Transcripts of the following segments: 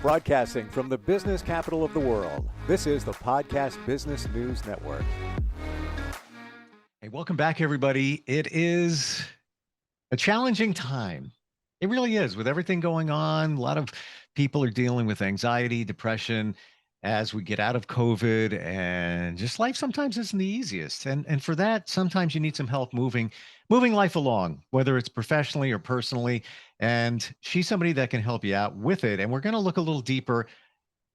Broadcasting from the business capital of the world, this is the Podcast Business News Network. Hey, welcome back, everybody. It is a challenging time. It really is, with everything going on. A lot of people are dealing with anxiety, depression as we get out of COVID, and just life sometimes isn't the easiest. And for that, sometimes you need some help moving life along, whether it's professionally or personally. And she's somebody that can help you out with it. And we're going to look a little deeper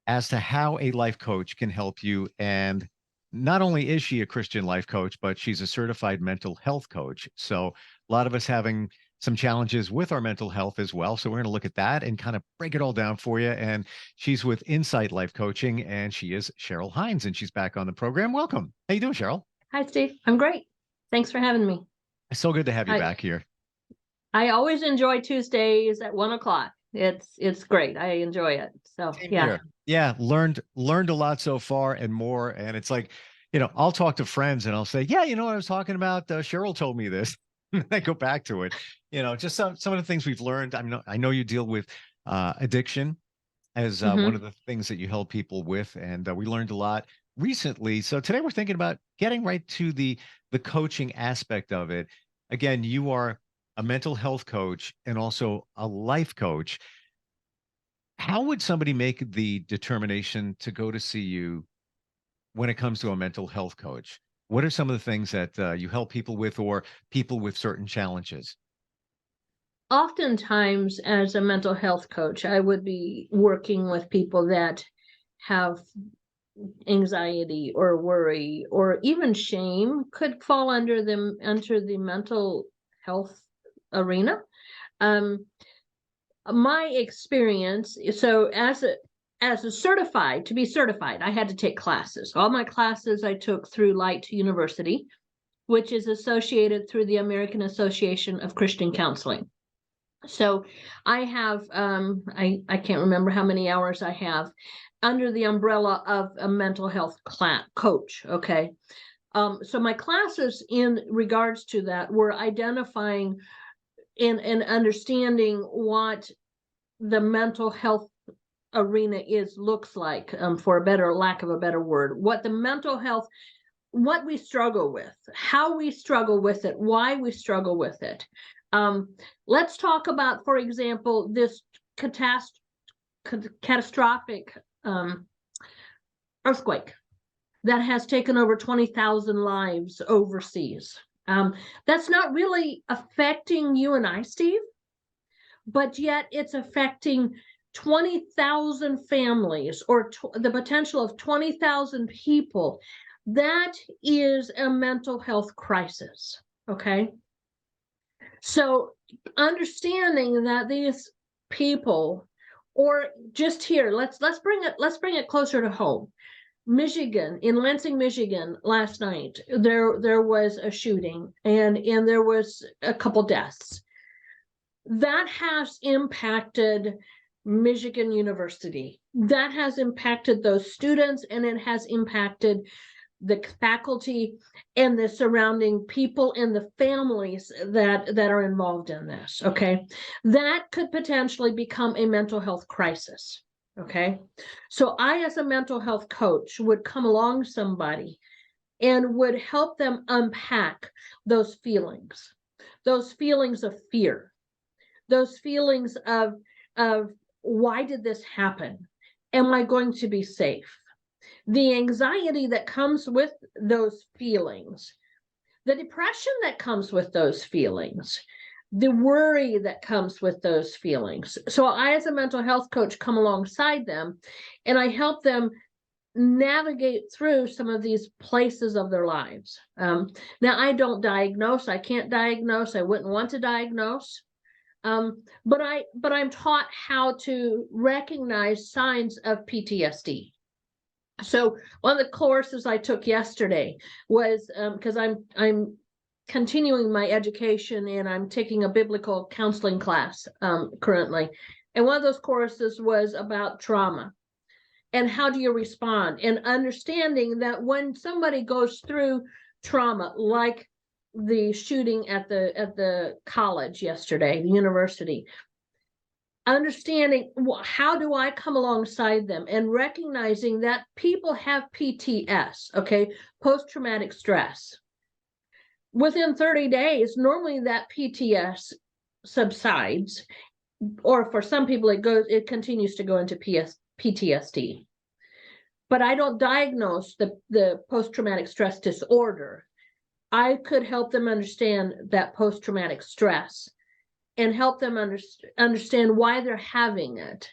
as to how a life coach can help you. And not only is she a Christian life coach, but she's a certified mental health coach. So a lot of us having some challenges with our mental health as well. So we're going to look at that and kind of break it all down for you. And she's with Insight Life Coaching, and she is Cheryl Hines, and she's back on the program. Welcome. How you doing, Cheryl? Hi, Steve. I'm great. Thanks for having me. It's so good to have you back here. I always enjoy Tuesdays at 1:00. It's great. I enjoy it. So yeah, learned a lot so far and more. And it's like, I'll talk to friends and I'll say, yeah, you know what I was talking about? Cheryl told me this. And I go back to it. Just some of the things we've learned. I know you deal with addiction as one of the things that you help people with, and we learned a lot recently. So today we're thinking about getting right to the coaching aspect of it. Again, you are a mental health coach and also a life coach. How would somebody make the determination to go to see you when it comes to a mental health coach? What are some of the things that you help people with, or people with certain challenges? Oftentimes, as a mental health coach, I would be working with people that have anxiety or worry or even shame, could fall under the mental health arena. My experience, so as a certified, to be certified, I had to take classes. All my classes I took through Light University, which is associated through the American Association of Christian Counseling. So I have, I can't remember how many hours I have under the umbrella of a mental health coach. Okay. So my classes in regards to that were identifying and understanding what the mental health arena looks like, for lack of a better word, what the mental health, what we struggle with, how we struggle with it, why we struggle with it. Let's talk about, for example, this catastrophic earthquake that has taken over 20,000 lives overseas. That's not really affecting you and I, Steve, but yet it's affecting 20,000 families, or the potential of 20,000 people. That is a mental health crisis. Okay. So understanding that these people, or just here, let's bring it closer to home. Michigan, in Lansing, Michigan, last night, there was a shooting and there was a couple deaths. That has impacted Michigan University. That has impacted those students, and it has impacted the faculty and the surrounding people and the families that are involved in this. Okay. That could potentially become a mental health crisis. Okay. So I, as a mental health coach, would come along somebody and would help them unpack those feelings of fear, those feelings of why did this happen? Am I going to be safe? The anxiety that comes with those feelings, the depression that comes with those feelings, the worry that comes with those feelings. So I, as a mental health coach, come alongside them and I help them navigate through some of these places of their lives. Now, I don't diagnose. I can't diagnose. I wouldn't want to diagnose. But I'm taught how to recognize signs of PTSD. So one of the courses I took yesterday was, because I'm continuing my education and I'm taking a biblical counseling class currently. And one of those courses was about trauma and how do you respond, and understanding that when somebody goes through trauma, like the shooting at the college yesterday, the university, understanding how do I come alongside them and recognizing that people have PTS, okay, post-traumatic stress. Within 30 days, normally that PTS subsides, or for some people it continues to go into PTSD. But I don't diagnose the post-traumatic stress disorder. I could help them understand that post-traumatic stress and help them understand why they're having it,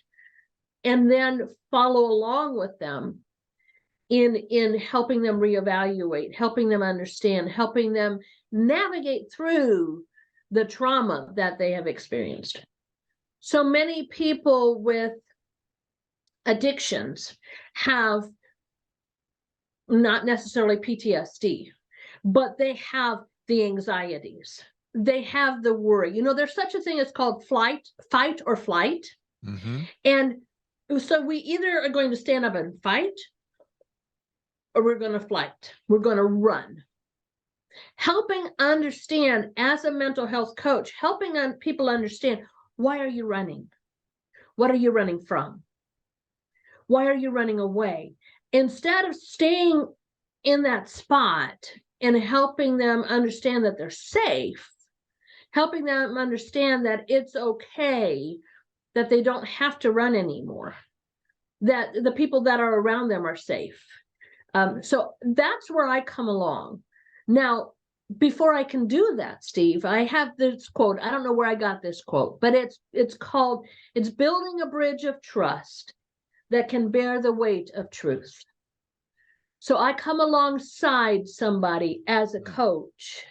and then follow along with them in helping them reevaluate, helping them understand, helping them navigate through the trauma that they have experienced. So many people with addictions have not necessarily PTSD, but they have the anxieties. They have the worry. You know, there's such a thing as called fight or flight. Mm-hmm. And so we either are going to stand up and fight, or we're going to flight. We're going to run. Helping understand, as a mental health coach, helping people understand, why are you running? What are you running from? Why are you running away? Instead of staying in that spot and helping them understand that they're safe, helping them understand that it's okay, that they don't have to run anymore, that the people that are around them are safe. So that's where I come along. Now, before I can do that, Steve, I have this quote. I don't know where I got this quote, but it's called, it's building a bridge of trust that can bear the weight of truth. So I come alongside somebody as a coach,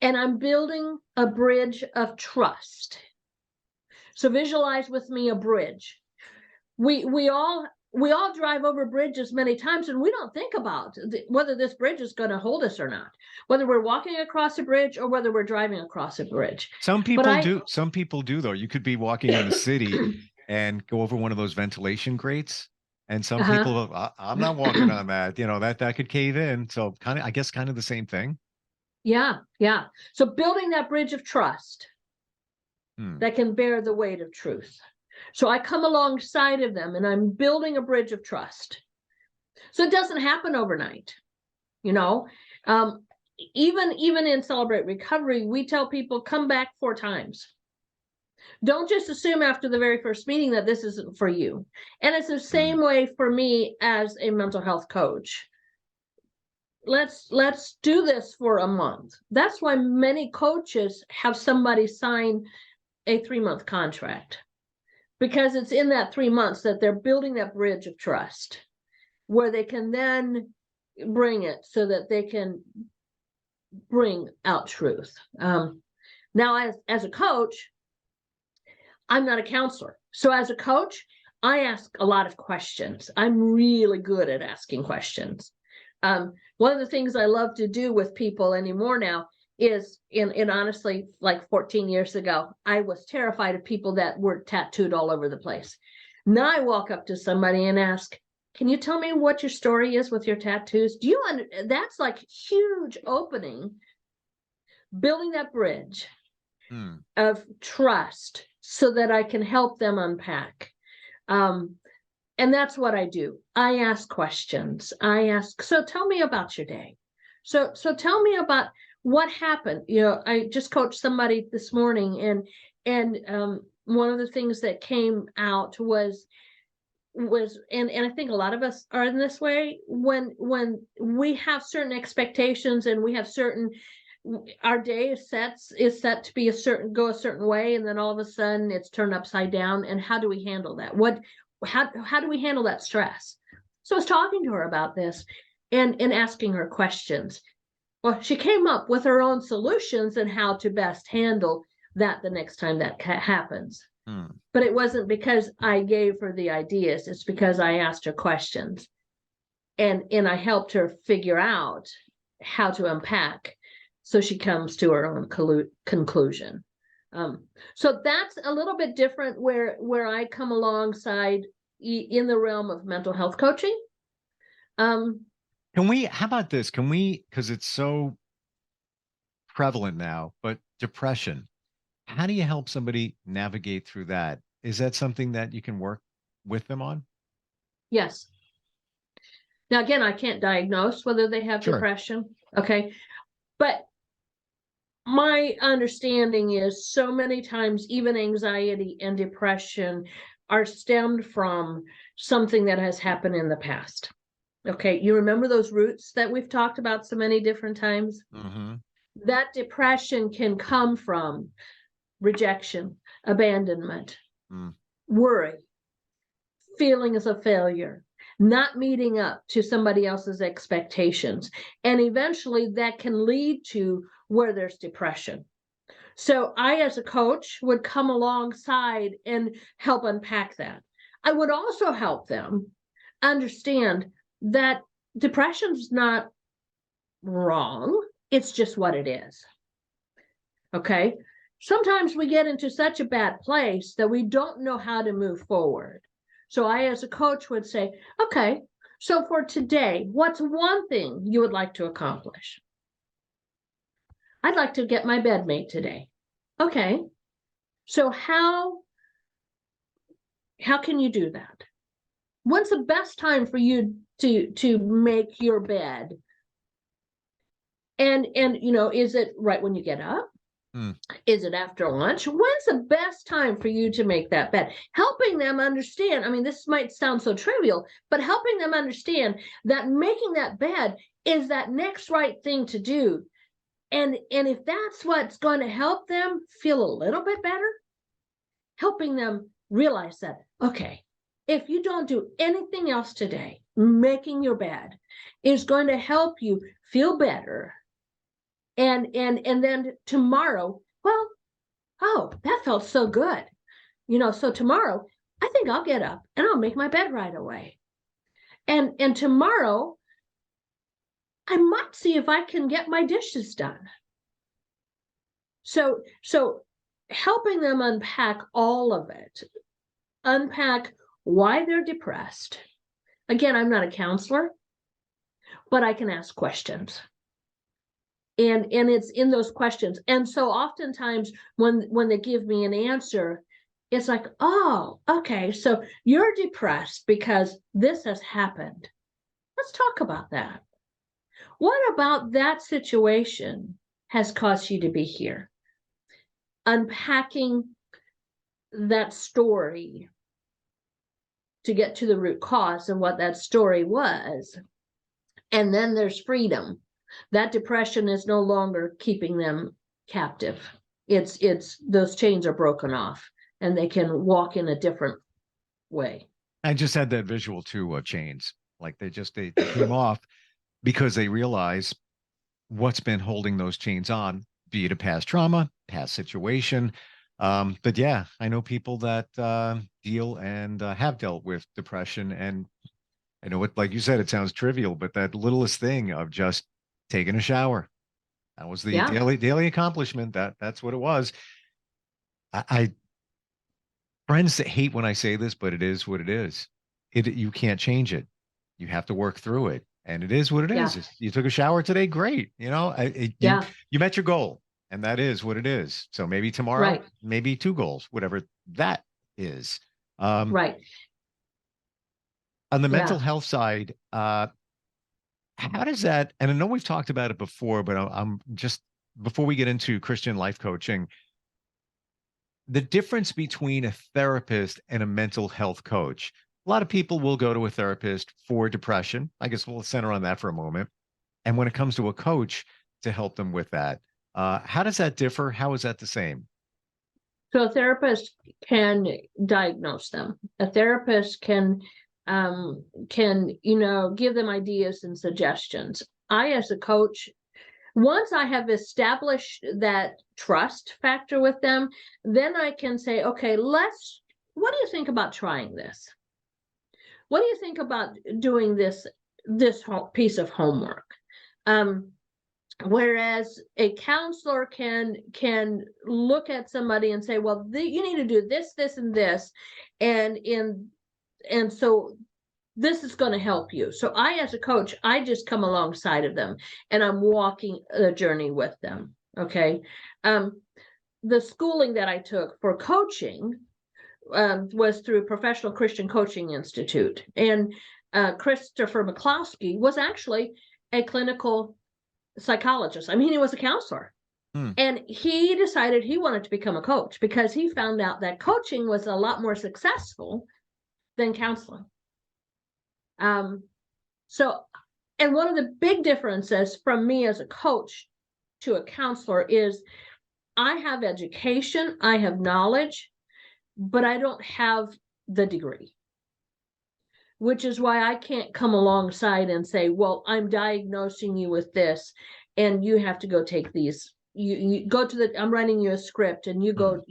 and I'm building a bridge of trust. So visualize with me a bridge. We all drive over bridges many times, and we don't think about whether this bridge is going to hold us or not, whether we're walking across a bridge or whether we're driving across a bridge. Some people do. Some people do, though. You could be walking in the city and go over one of those ventilation grates. And some people, I'm not walking on that, you know, that could cave in. So I guess kind of the same thing. Yeah. So building that bridge of trust that can bear the weight of truth. So I come alongside of them and I'm building a bridge of trust. So it doesn't happen overnight, you know. Even in Celebrate Recovery, we tell people, come back 4 times. Don't just assume after the very first meeting that this isn't for you. And it's the same way for me as a mental health coach. Let's do this for a month. That's why many coaches have somebody sign a 3-month contract, because it's in that 3 months that they're building that bridge of trust where they can then bring it so that they can bring out truth. Now, as a coach, I'm not a counselor. So as a coach, I ask a lot of questions. I'm really good at asking questions. One of the things I love to do with people anymore now is, in honestly, like 14 years ago, I was terrified of people that were tattooed all over the place. Now I walk up to somebody and ask, can you tell me what your story is with your tattoos? That's like huge opening, building that bridge of trust so that I can help them unpack. And that's what I do. I ask questions. I ask, so tell me about your day. So tell me about what happened. You know, I just coached somebody this morning, and one of the things that came out was, and I think a lot of us are in this way, when we have certain expectations and we have certain, our day is set to be go a certain way, and then all of a sudden it's turned upside down. And how do we handle that? How do we handle that stress? So I was talking to her about this and asking her questions. Well, she came up with her own solutions and how to best handle that the next time that happens. But it wasn't because I gave her the ideas. It's because I asked her questions, and I helped her figure out how to unpack so she comes to her own conclusion. So that's a little bit different where I come alongside in the realm of mental health coaching. How about this? Because it's so prevalent now, but depression. How do you help somebody navigate through that? Is that something that you can work with them on? Yes. Now, again, I can't diagnose whether they have Sure. depression. Okay. But my understanding is so many times, even anxiety and depression are stemmed from something that has happened in the past. Okay. You remember those roots that we've talked about so many different times? Mm-hmm. That depression can come from rejection, abandonment, Mm. worry, feelings of failure, not meeting up to somebody else's expectations. And eventually that can lead to where there's depression. So I, as a coach, would come alongside and help unpack that. I would also help them understand that depression's not wrong. It's just what it is. Okay. Sometimes we get into such a bad place that we don't know how to move forward. So I, as a coach, would say, okay, so for today, what's one thing you would like to accomplish? I'd like to get my bed made today. Okay. So how can you do that? When's the best time for you to make your bed? And is it right when you get up? Is it after lunch? When's the best time for you to make that bed? Helping them understand. I mean, this might sound so trivial, but helping them understand that making that bed is that next right thing to do. And if that's what's going to help them feel a little bit better, helping them realize that, okay, if you don't do anything else today, making your bed is going to help you feel better. And then tomorrow, well, oh, that felt so good. So tomorrow I think I'll get up and I'll make my bed right away. And tomorrow I might see if I can get my dishes done. So helping them unpack all of it, unpack why they're depressed. Again, I'm not a counselor, but I can ask questions. And it's in those questions. And so oftentimes when they give me an answer, it's like, oh, okay, so you're depressed because this has happened. Let's talk about that. What about that situation has caused you to be here? Unpacking that story to get to the root cause of what that story was. And then there's freedom. That depression is no longer keeping them captive. It's those chains are broken off and they can walk in a different way. I just had that visual too of chains. Like they came off because they realize what's been holding those chains on, be it a past trauma, past situation. But yeah, I know people that deal and have dealt with depression. And I know what, like you said, it sounds trivial, but that littlest thing of just taking a shower. That was the Yeah. daily accomplishment. That's what it was. I friends that hate when I say this, but it is what it is. You can't change it. You have to work through it, and it is what it is. Yeah. You took a shower today, great. Yeah. You met your goal, and that is what it is. So maybe tomorrow, Right. maybe two goals, whatever that is. Right. On the mental Yeah. health side, how does that? And I know we've talked about it before, but I'm just before we get into Christian life coaching, the difference between a therapist and a mental health coach. A lot of people will go to a therapist for depression. I guess we'll center on that for a moment. And when it comes to a coach to help them with that, how does that differ? How is that the same? So a therapist can diagnose them. A therapist can give them ideas and suggestions. I, as a coach, once I have established that trust factor with them, then I can say, okay, what do you think about trying this? What do you think about doing this piece of homework? Whereas a counselor can look at somebody and say, well, you need to do this, this, and this, and so this is going to help you. So I, as a coach, I just come alongside of them and I'm walking the journey with them. Okay. the schooling that I took for coaching was through Professional Christian Coaching Institute. And Christopher McCloskey was actually a clinical psychologist. I mean, he was a counselor. And he decided he wanted to become a coach because he found out that coaching was a lot more successful than counseling. So, and one of the big differences from me as a coach to a counselor is I have education, I have knowledge, but I don't have the degree, which is why I can't come alongside and say, well, I'm diagnosing you with this and you have to go take these. You go to the, I'm writing you a script and you go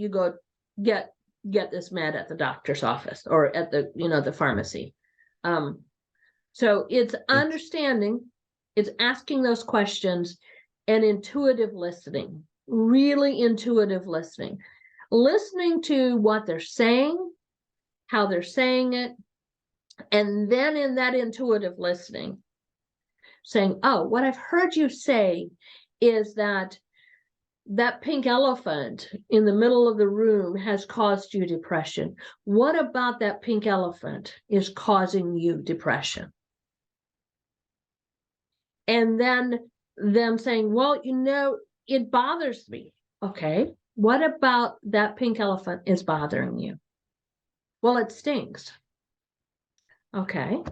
get this med at the doctor's office or at the, the pharmacy. So it's understanding, it's asking those questions and intuitive listening, really intuitive listening to what they're saying, how they're saying it. And then in that intuitive listening, saying, oh, what I've heard you say is that pink elephant in the middle of the room has caused you depression. What about that pink elephant is causing you depression? And then them saying, well, it bothers me. Okay, what about that pink elephant is bothering you? Well, it stinks. Okay,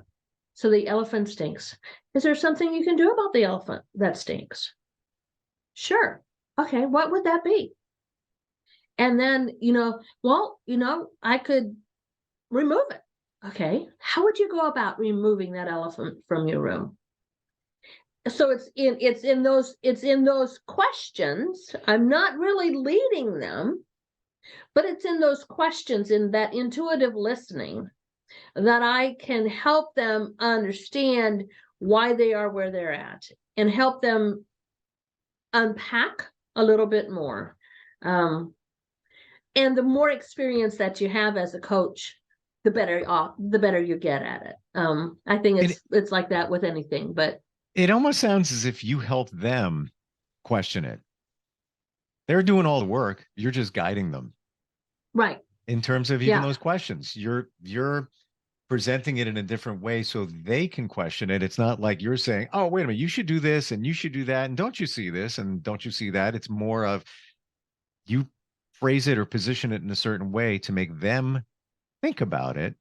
so the elephant stinks. Is there something you can do about the elephant that stinks? Sure. Okay, what would that be? And then, I could remove it. Okay, how would you go about removing that elephant from your room? So it's in those questions. I'm not really leading them, but it's in those questions, in that intuitive listening, that I can help them understand why they are where they're at and help them unpack a little bit more. And the more experience that you have as a coach, the better you get at it. I think it's like that with anything, but it almost sounds as if you help them question it. They're doing all the work. You're just guiding them. Right. In terms of even those questions, you're presenting it in a different way so they can question it. It's not like you're saying, oh, wait a minute, you should do this and you should do that. And don't you see this? And don't you see that? It's more of you phrase it or position it in a certain way to make them think about it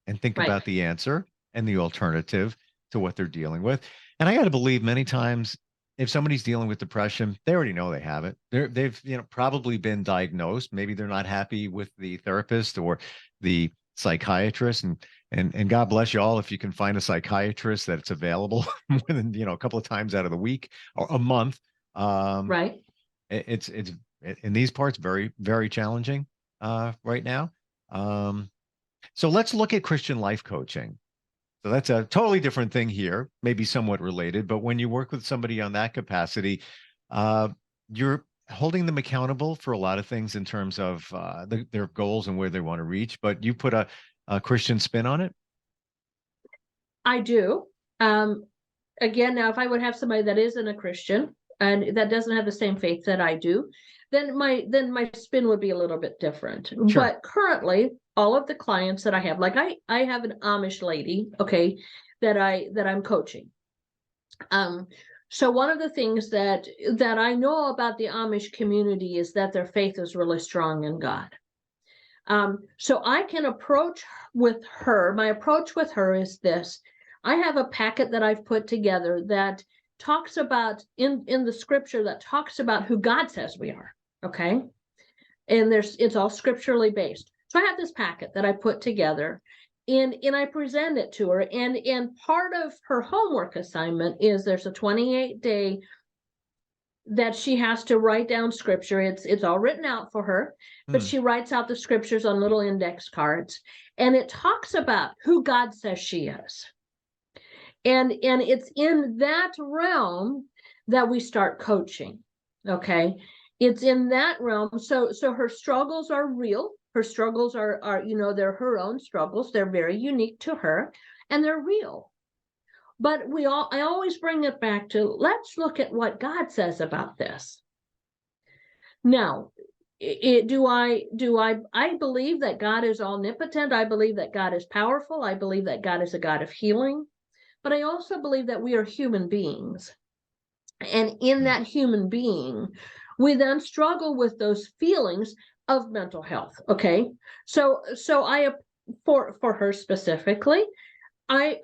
and think about the answer and the alternative to what they're dealing with. And I got to believe many times if somebody's dealing with depression, they already know they have it. They've probably been diagnosed. Maybe they're not happy with the therapist or the psychiatrist. And God bless you all if you can find a psychiatrist that's available more than a couple of times out of the week or a month. Right. It's in these parts very, very challenging right now. So let's look at Christian life coaching. So that's a totally different thing here, maybe somewhat related, but when you work with somebody on that capacity, you're holding them accountable for a lot of things in terms of their goals and where they want to reach, but you put a Christian spin on it? I do. Again, now, if I would have somebody that isn't a Christian and that doesn't have the same faith that I do, then my spin would be a little bit different. Sure. But currently, all of the clients that I have, like I have an Amish lady, okay, that I'm coaching. So one of the things that I know about the Amish community is that their faith is really strong in God. So I can approach with her. My approach with her is this. I have a packet that I've put together that talks about in the scripture that talks about who God says we are. Okay. And it's all scripturally based. So I have this packet that I put together and I present it to her. And part of her homework assignment is there's a 28-day that she has to write down scripture. It's all written out for her, but she writes out the scriptures on little index cards. And it talks about who God says she is. And it's in that realm that we start coaching. Okay. It's in that realm. So her struggles are real. Her struggles are they're her own struggles. They're very unique to her and they're real. But I always bring it back to, let's look at what God says about this. Now, I believe that God is omnipotent. I believe that God is powerful. I believe that God is a God of healing. But I also believe that we are human beings. And in that human being, we then struggle with those feelings of mental health. Okay. So I, for her specifically, I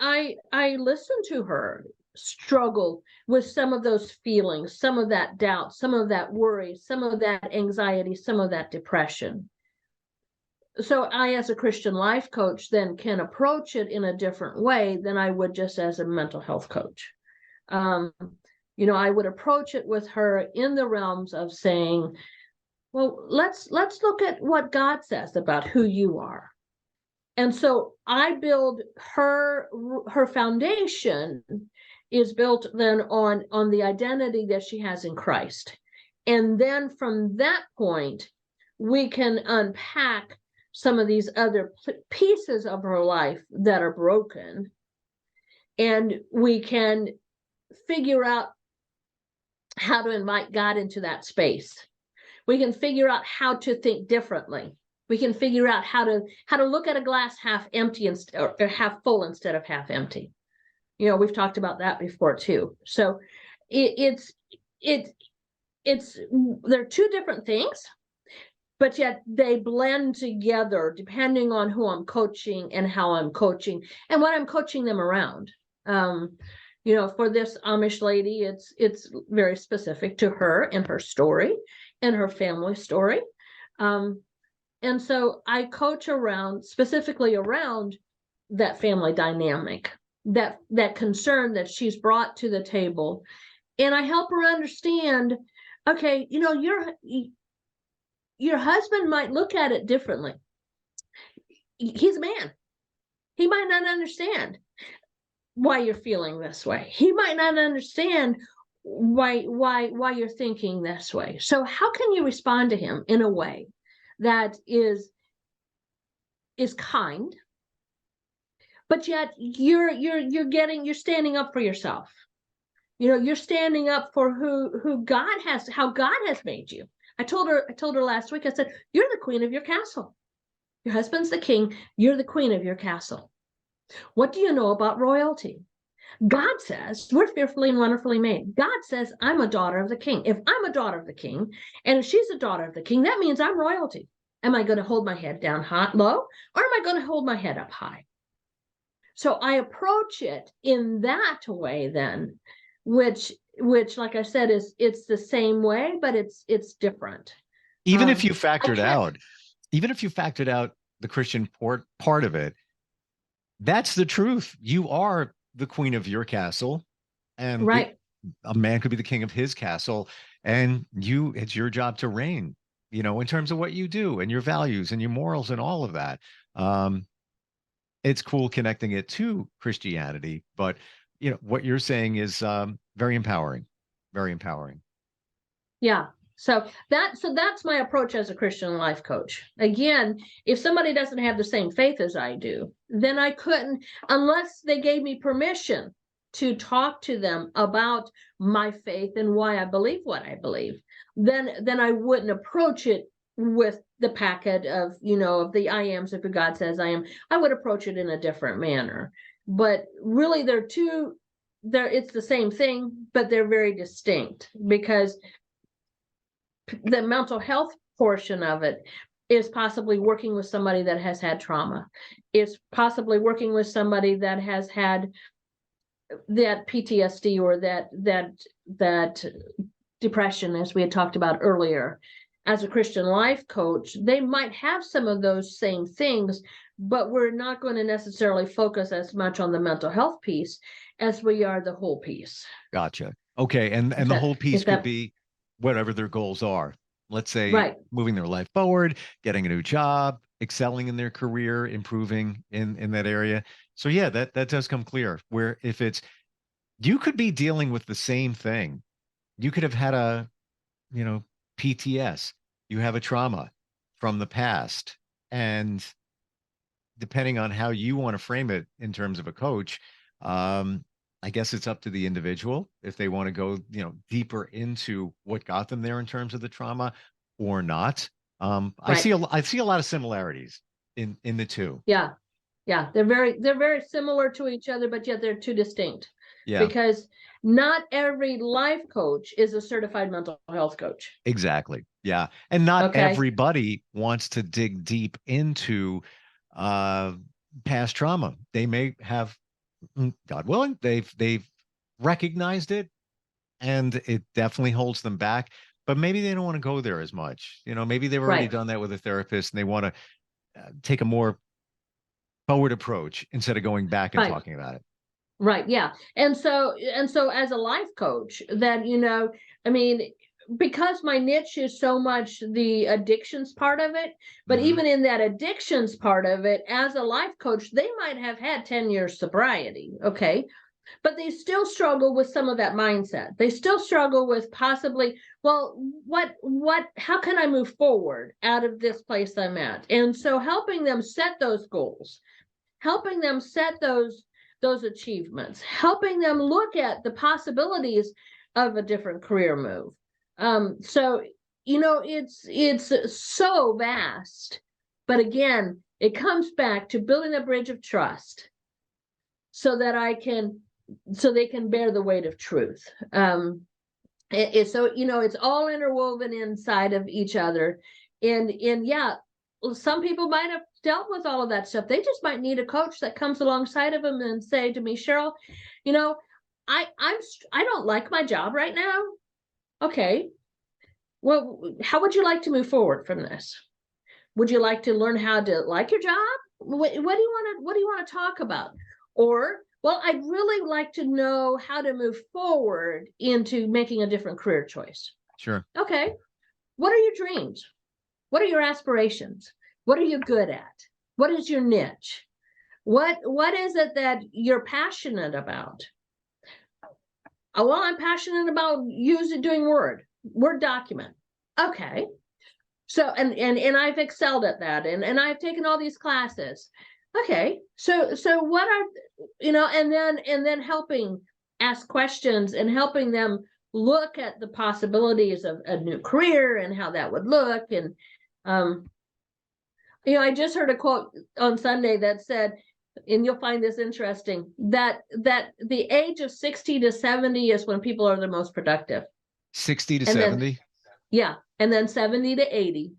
listen to her struggle with some of those feelings, some of that doubt, some of that worry, some of that anxiety, some of that depression. So I, as a Christian life coach, then can approach it in a different way than I would just as a mental health coach. I would approach it with her in the realms of saying, well, let's look at what God says about who you are. And so I build her foundation is built then on the identity that she has in Christ. And then from that point, we can unpack some of these other pieces of her life that are broken. And we can figure out how to invite God into that space. We can figure out how to think differently. We can figure out how to look at a glass half empty or half full instead of half empty. We've talked about that before too. So it's they're two different things, but yet they blend together depending on who I'm coaching and how I'm coaching and what I'm coaching them around. For this Amish lady, it's very specific to her and her story and her family story. And so I coach specifically around that family dynamic, that concern that she's brought to the table. And I help her understand, okay, your husband might look at it differently. He's a man. He might not understand why you're feeling this way. He might not understand why you're thinking this way. So how can you respond to him in a way that is kind, but yet you're standing up for yourself. You're standing up for how God has made you. I told her last week, I said, you're the queen of your castle. Your husband's the king. You're the queen of your castle. What do you know about royalty? God says we're fearfully and wonderfully made. God says I'm a daughter of the king. If I'm a daughter of the king, and if she's a daughter of the king, that means I'm loyalty. Am I going to hold my head down low, or am I going to hold my head up high? So I approach it in that way then, which like I said, it's the same way, but it's different. Even if you factored out the Christian part of it, that's the truth. You are the queen of your castle, and right. A man could be the king of his castle, and it's your job to reign, in terms of what you do and your values and your morals and all of that. It's cool connecting it to Christianity, but what you're saying is very empowering, very empowering. Yeah. So that's my approach as a Christian life coach. Again, if somebody doesn't have the same faith as I do, then I couldn't, unless they gave me permission to talk to them about my faith and why I believe what I believe, then I wouldn't approach it with the packet of, of the I ams of who God says I am. I would approach it in a different manner. But really it's the same thing, but they're very distinct, because the mental health portion of it is possibly working with somebody that has had trauma. It's possibly working with somebody that has had that PTSD or that depression, as we had talked about earlier. As a Christian life coach, they might have some of those same things, but we're not going to necessarily focus as much on the mental health piece as we are the whole piece. Gotcha. Okay. And the whole piece could be whatever their goals are. Let's say moving their life forward, getting a new job, excelling in their career, improving in that area. So yeah, that does come clear, where if you could be dealing with the same thing. You could have had a, PTS, you have a trauma from the past. And depending on how you want to frame it in terms of a coach, I guess it's up to the individual if they want to go, deeper into what got them there in terms of the trauma or not. I see a lot of similarities in the two. Yeah. Yeah. They're very similar to each other, but yet they're two distinct. Yeah, Because not every life coach is a certified mental health coach. exactly. Yeah. And not Okay. everybody wants to dig deep into past trauma. They may have, God willing, they've recognized it, and it definitely holds them back. But maybe they don't want to go there as much. Maybe they've already Right. done that with a therapist, and they want to take a more forward approach instead of going back and Right. talking about it. Right. Yeah. And so as a life coach, that, I mean, because my niche is so much the addictions part of it, but Mhm. even in that addictions part of it, as a life coach, they might have had 10 years sobriety. Okay. But they still struggle with some of that mindset. They still struggle with possibly, well, how can I move forward out of this place I'm at? And so helping them set those goals, helping them set those achievements, helping them look at the possibilities of a different career move. So it's so vast, but again, it comes back to building a bridge of trust so that they can bear the weight of truth. So it's all interwoven inside of each other, and yeah, some people might have dealt with all of that stuff. They just might need a coach that comes alongside of them and say to me, Cheryl, I don't like my job right now. Okay, well, how would you like to move forward from this? Would you like to learn how to like your job? What do you want to talk about? Or, well, I'd really like to know how to move forward into making a different career choice. Sure. Okay. What are your dreams? What are your aspirations? What are you good at? What is your niche? What is it that you're passionate about? Oh, well, I'm passionate about doing Word document. Okay. So, and I've excelled at that, and I've taken all these classes. Okay. So what are, and then helping ask questions and helping them look at the possibilities of a new career and how that would look. And, I just heard a quote on Sunday that said, and you'll find this interesting, that the age of 60 to 70 is when people are the most productive. 60 to And 70? then, yeah. And then 70 to 80.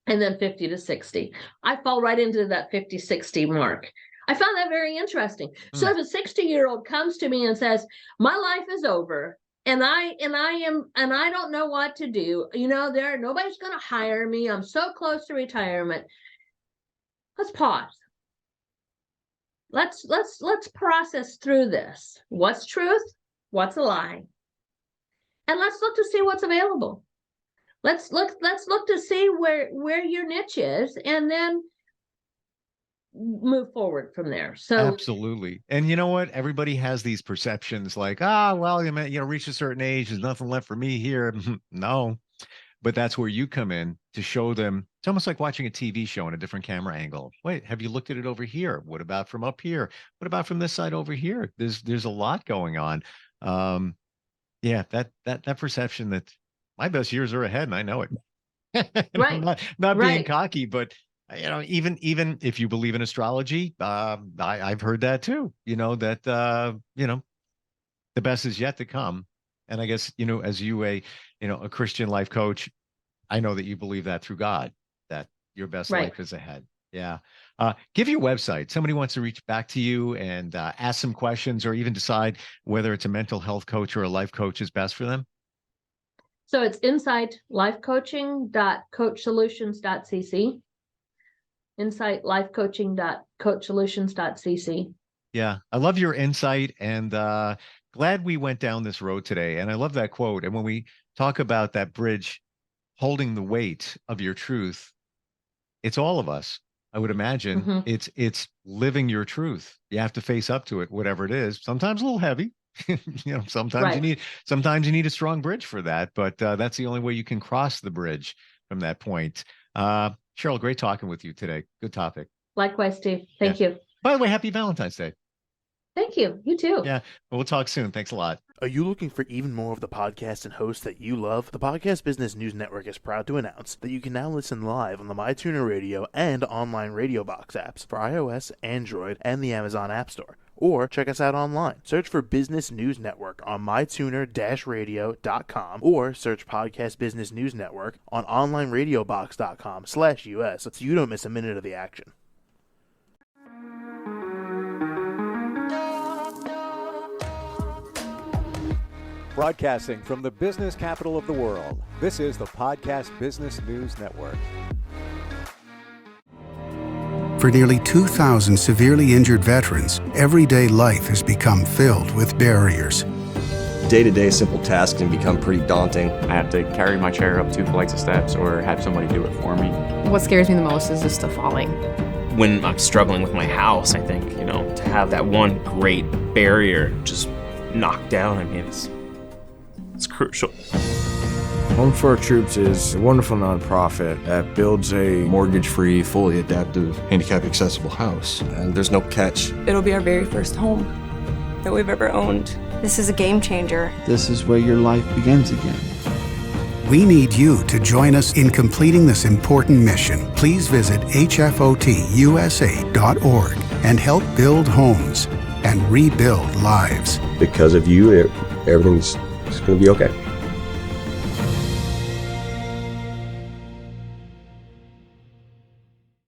And then 50 to 60. I fall right into that 50, 60 mark. I found that very interesting. So if a 60-year-old comes to me and says, my life is over, and I don't know what to do, nobody's going to hire me, I'm so close to retirement. Let's pause. Let's process through this. What's truth? What's a lie? And let's look to see what's available. Let's look to see where your niche is, and then move forward from there. So absolutely. And you know what? Everybody has these perceptions like, well, reach a certain age, there's nothing left for me here. No, but that's where you come in to show them. It's almost like watching a TV show in a different camera angle. Wait, have you looked at it over here? What about from up here? What about from this side over here? There's a lot going on. Yeah, that perception that my best years are ahead, and I know it. right, not being right, cocky, but even if you believe in astrology, I've heard that too. That the best is yet to come. And I guess as a Christian life coach, I know that you believe that through God, that your best right. life is ahead. Yeah. Give your website. Somebody wants to reach back to you and ask some questions, or even decide whether it's a mental health coach or a life coach is best for them. So it's insightlifecoaching.coachsolutions.cc. Insightlifecoaching.coachsolutions.cc. Yeah, I love your insight, and glad we went down this road today. And I love that quote. And when we talk about that bridge holding the weight of your truth, it's all of us. I would imagine it's living your truth. You have to face up to it, whatever it is. Sometimes a little heavy. Sometimes you need a strong bridge for that, but that's the only way you can cross the bridge from that point. Cheryl, great talking with you today. Good topic. Likewise, Steve. Thank you. By the way, happy Valentine's Day. Thank you. You too. Yeah, we'll talk soon. Thanks a lot. Are you looking for even more of the podcasts and hosts that you love? The Podcast Business News Network is proud to announce that you can now listen live on the MyTuner Radio and online Radio Box apps for iOS, Android, and the Amazon App Store. Or check us out online. Search for Business News Network on mytuner-radio.com or search Podcast Business News Network on onlineradiobox.com/US so you don't miss a minute of the action. Broadcasting from the business capital of the world, this is the Podcast Business News Network. For nearly 2,000 severely injured veterans, everyday life has become filled with barriers. Day-to-day simple tasks can become pretty daunting. I have to carry my chair up 2 flights of steps or have somebody do it for me. What scares me the most is just the falling. When I'm struggling with my house, I think, to have that one great barrier just knocked down, it's crucial. Home for Our Troops is a wonderful nonprofit that builds a Mortgage-free, fully adaptive, handicap-accessible house. And there's no catch. It'll be our very first home that we've ever owned. This is a game changer. This is where your life begins again. We need you to join us in completing this important mission. Please visit hfotusa.org and help build homes and rebuild lives. Because of you, everything's going to be okay.